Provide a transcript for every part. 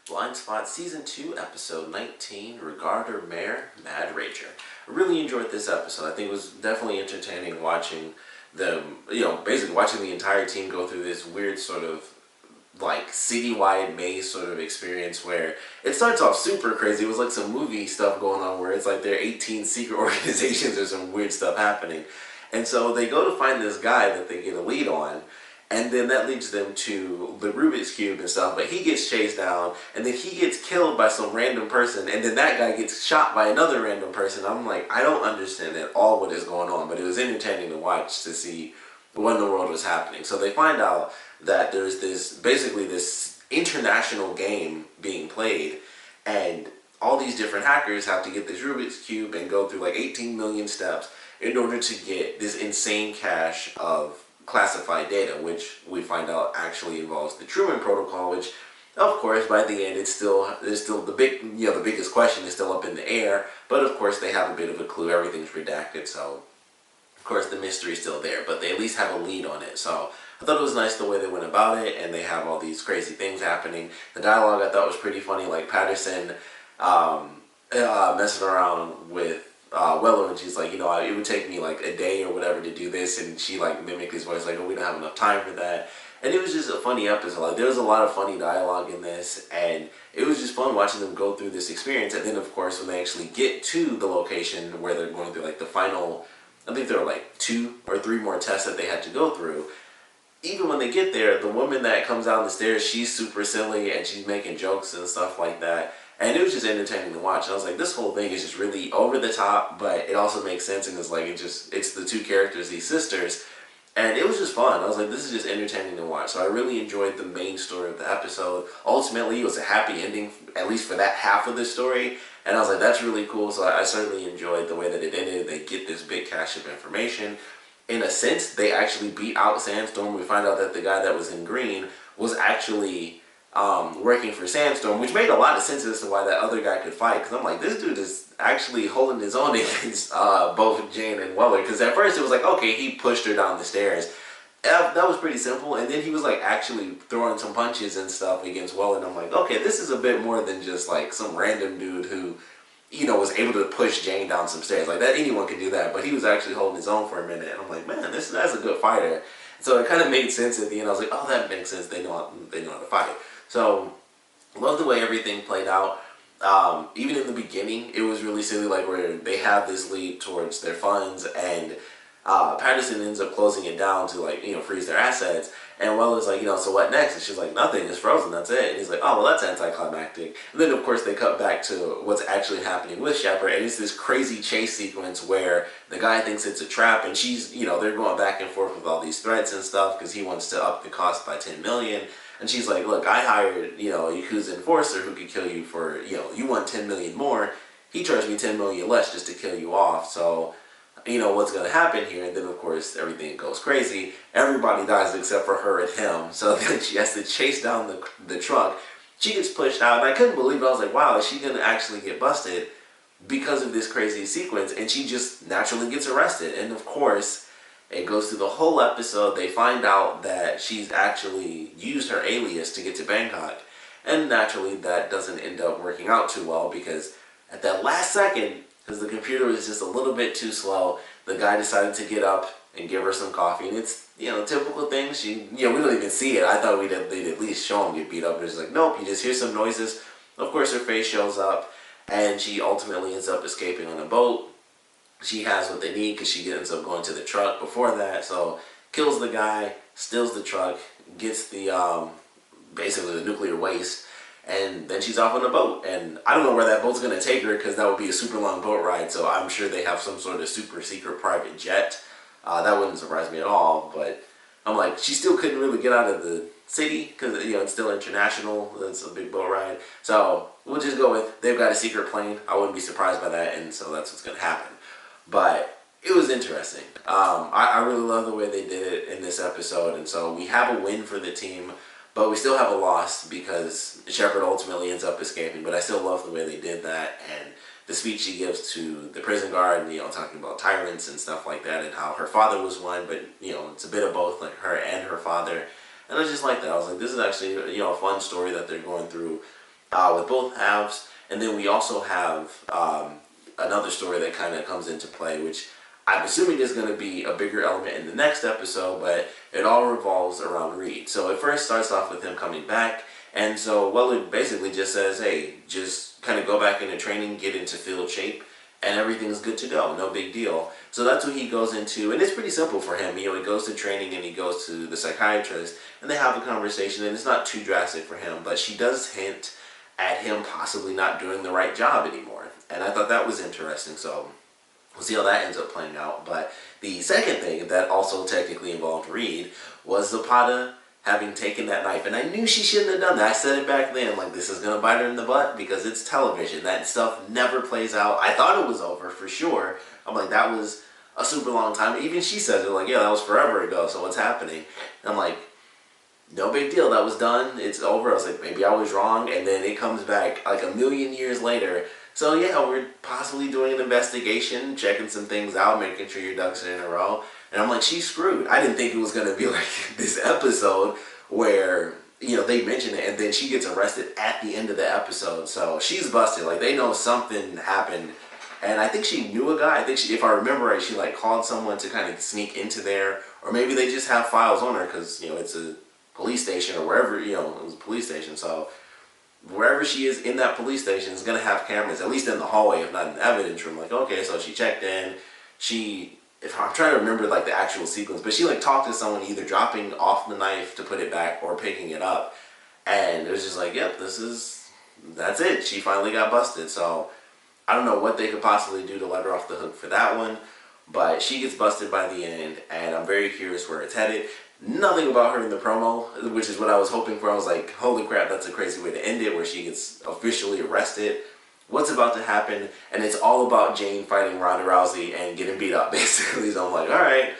Blindspot Season 2, Episode 19, Regarder Mare, Mad Rager. I really enjoyed this episode. I think it was definitely entertaining watching them, basically watching the entire team go through this weird sort of like citywide maze sort of experience where it starts off super crazy. It was like some movie stuff going on where it's like there are 18 secret organizations or some weird stuff happening. And so they go to find this guy that they get a lead on, and then that leads them to the Rubik's Cube and stuff, but he gets chased down, and then he gets killed by some random person, and then that guy gets shot by another random person. I'm like, I don't understand at all what is going on, but it was entertaining to watch to see what in the world was happening. So they find out that there's basically this international game being played, and all these different hackers have to get this Rubik's Cube and go through like 18 million steps in order to get this insane cache of classified data, which we find out actually involves the Truman Protocol, which of course by the end there's still the biggest question is still up in the air, but of course they have a bit of a clue. Everything's redacted, so of course the mystery's still there, but they at least have a lead on it. So I thought it was nice the way they went about it, and they have all these crazy things happening. The dialogue I thought was pretty funny, like Patterson messing around with Weller, and she's like, it would take me like a day or whatever to do this, and she like mimicked his voice like, oh, we don't have enough time for that. And it was just a funny episode. Like, there was a lot of funny dialogue in this, and it was just fun watching them go through this experience. And then of course when they actually get to the location where they're going through like the final, I think there were like 2 or 3 more tests that they had to go through. Even when they get there, the woman that comes down the stairs, she's super silly and she's making jokes and stuff like that. And it was just entertaining to watch. And I was like, this whole thing is just really over the top, but it also makes sense, and it's like, it's the 2 characters, these sisters. And it was just fun. I was like, this is just entertaining to watch. So I really enjoyed the main story of the episode. Ultimately, it was a happy ending, at least for that half of the story. And I was like, that's really cool. So I certainly enjoyed the way that it ended. They get this big cache of information. In a sense, they actually beat out Sandstorm. We find out that the guy that was in green was actually working for Sandstorm, which made a lot of sense as to why that other guy could fight. Because I'm like, this dude is actually holding his own against both Jane and Weller. Because at first it was like, okay, he pushed her down the stairs. That was pretty simple. And then he was like actually throwing some punches and stuff against Weller. And I'm like, okay, this is a bit more than just like some random dude who, was able to push Jane down some stairs. Like that, anyone can do that. But he was actually holding his own for a minute. And I'm like, man, that's a good fighter. So it kind of made sense at the end. I was like, oh, that makes sense. They know how to fight. So, love the way everything played out. Even in the beginning, it was really silly, like where they have this lead towards their funds, and Patterson ends up closing it down to like, freeze their assets. And Weller's like, so what next? And she's like, nothing, it's frozen, that's it. And he's like, oh, well, that's anticlimactic. And then, of course, they cut back to what's actually happening with Shepard, and it's this crazy chase sequence where the guy thinks it's a trap, and she's, they're going back and forth with all these threats and stuff because he wants to up the cost by $10 million. And she's like, look, I hired, a Yakuza enforcer who could kill you for, you want 10 million more. He charged me 10 million less just to kill you off. So, what's going to happen here? And then, of course, everything goes crazy. Everybody dies except for her and him. So then she has to chase down the truck. She gets pushed out, and I couldn't believe it. I was like, wow, is she going to actually get busted because of this crazy sequence? And she just naturally gets arrested. And, of course, it goes through the whole episode. They find out that she's actually used her alias to get to Bangkok. And naturally, that doesn't end up working out too well because at that last second, because the computer was just a little bit too slow, the guy decided to get up and give her some coffee. And it's, typical thing. We don't even see it. I thought they'd at least show him get beat up. But it's like, nope, you just hear some noises. Of course, her face shows up, and she ultimately ends up escaping on a boat. She has what they need because she ends up going to the truck before that. So kills the guy, steals the truck, gets the basically the nuclear waste, and then she's off on a boat. And I don't know where that boat's going to take her because that would be a super long boat ride. So I'm sure they have some sort of super secret private jet. That wouldn't surprise me at all. But I'm like, she still couldn't really get out of the city because it's still international. It's a big boat ride. So we'll just go with they've got a secret plane. I wouldn't be surprised by that, and so that's what's going to happen. But it was interesting. I really love the way they did it in this episode. And so we have a win for the team, but we still have a loss because Shepard ultimately ends up escaping. But I still love the way they did that. And the speech she gives to the prison guard, talking about tyrants and stuff like that, and how her father was one, but, it's a bit of both, like her and her father. And I just like that. I was like, this is actually, a fun story that they're going through. with both halves. And then we also have another story that kind of comes into play, which I'm assuming is going to be a bigger element in the next episode, but it all revolves around Reed. So it first starts off with him coming back, and so Weller basically just says, hey, just kind of go back into training, get into field shape, and everything's good to go, no big deal. So that's what he goes into, and it's pretty simple for him. He goes to training and he goes to the psychiatrist, and they have a conversation, and it's not too drastic for him, but she does hint at him possibly not doing the right job anymore. And I thought that was interesting, so we'll see how that ends up playing out. But the second thing that also technically involved Reed was Zapata having taken that knife. And I knew she shouldn't have done that. I said it back then, like, this is going to bite her in the butt because it's television. That stuff never plays out. I thought it was over for sure. I'm like, that was a super long time. Even she says it, like, yeah, that was forever ago, so what's happening? And I'm like, no big deal, that was done, it's over. I was like, maybe I was wrong, and then it comes back like a million years later. So yeah, we're possibly doing an investigation, checking some things out, making sure your ducks are in a row. And I'm like, she's screwed. I didn't think it was going to be like this episode where, they mention it and then she gets arrested at the end of the episode. So she's busted. Like, they know something happened. And I think she knew a guy. I think if I remember right, she like called someone to kind of sneak into there. Or maybe they just have files on her because, it's a police station or wherever, it was a police station. So wherever she is in that police station is going to have cameras, at least in the hallway, if not in the evidence room. Like, okay, so she checked in. If I'm trying to remember like the actual sequence, but she like talked to someone either dropping off the knife to put it back or picking it up. And it was just like, yep, that's it. She finally got busted. So I don't know what they could possibly do to let her off the hook for that one. But she gets busted by the end, and I'm very curious where it's headed. Nothing about her in the promo, which is what I was hoping for. I was like, holy crap, that's a crazy way to end it, where she gets officially arrested. What's about to happen? And it's all about Jane fighting Ronda Rousey and getting beat up, basically. So I'm like, all right.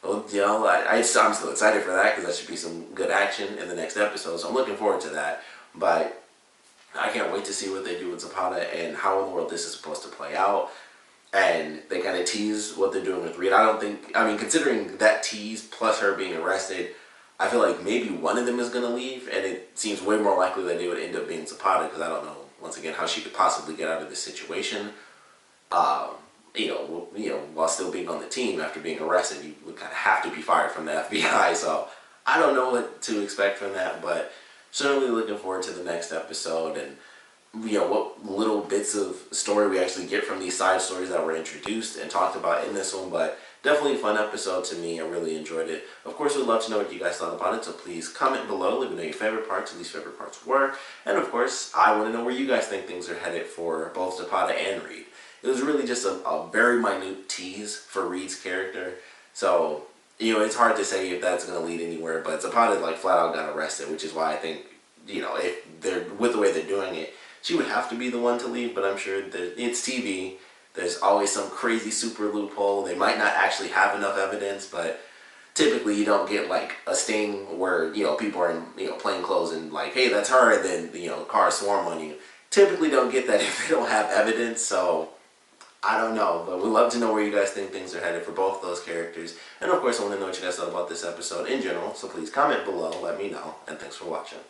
Well, I'm still excited for that because that should be some good action in the next episode. So I'm looking forward to that. But I can't wait to see what they do with Zapata and how in the world this is supposed to play out. And they kind of tease what they're doing with Reed. Considering that tease plus her being arrested, I feel like maybe one of them is going to leave, and it seems way more likely that it would end up being Zapata because I don't know, once again, how she could possibly get out of this situation. While still being on the team after being arrested, you would kind of have to be fired from the FBI. So I don't know what to expect from that, but certainly looking forward to the next episode and what little bits of story we actually get from these side stories that were introduced and talked about in this one. But definitely a fun episode to me. I really enjoyed it. Of course, we'd love to know what you guys thought about it, so please comment below. Let me know your favorite parts, least favorite parts were. And of course, I want to know where you guys think things are headed for both Zapata and Reed. It was really just a very minute tease for Reed's character. So, it's hard to say if that's going to lead anywhere, but Zapata flat out got arrested, which is why I think, if they're with the way they're doing it, she would have to be the one to leave, but I'm sure that it's TV. There's always some crazy super loophole. They might not actually have enough evidence, but typically you don't get a sting where, people are in, plain clothes and hey, that's her, and then, cars swarm on you. Typically don't get that if they don't have evidence, so I don't know. But we'd love to know where you guys think things are headed for both those characters. And of course, I want to know what you guys thought about this episode in general, so please comment below, let me know, and thanks for watching.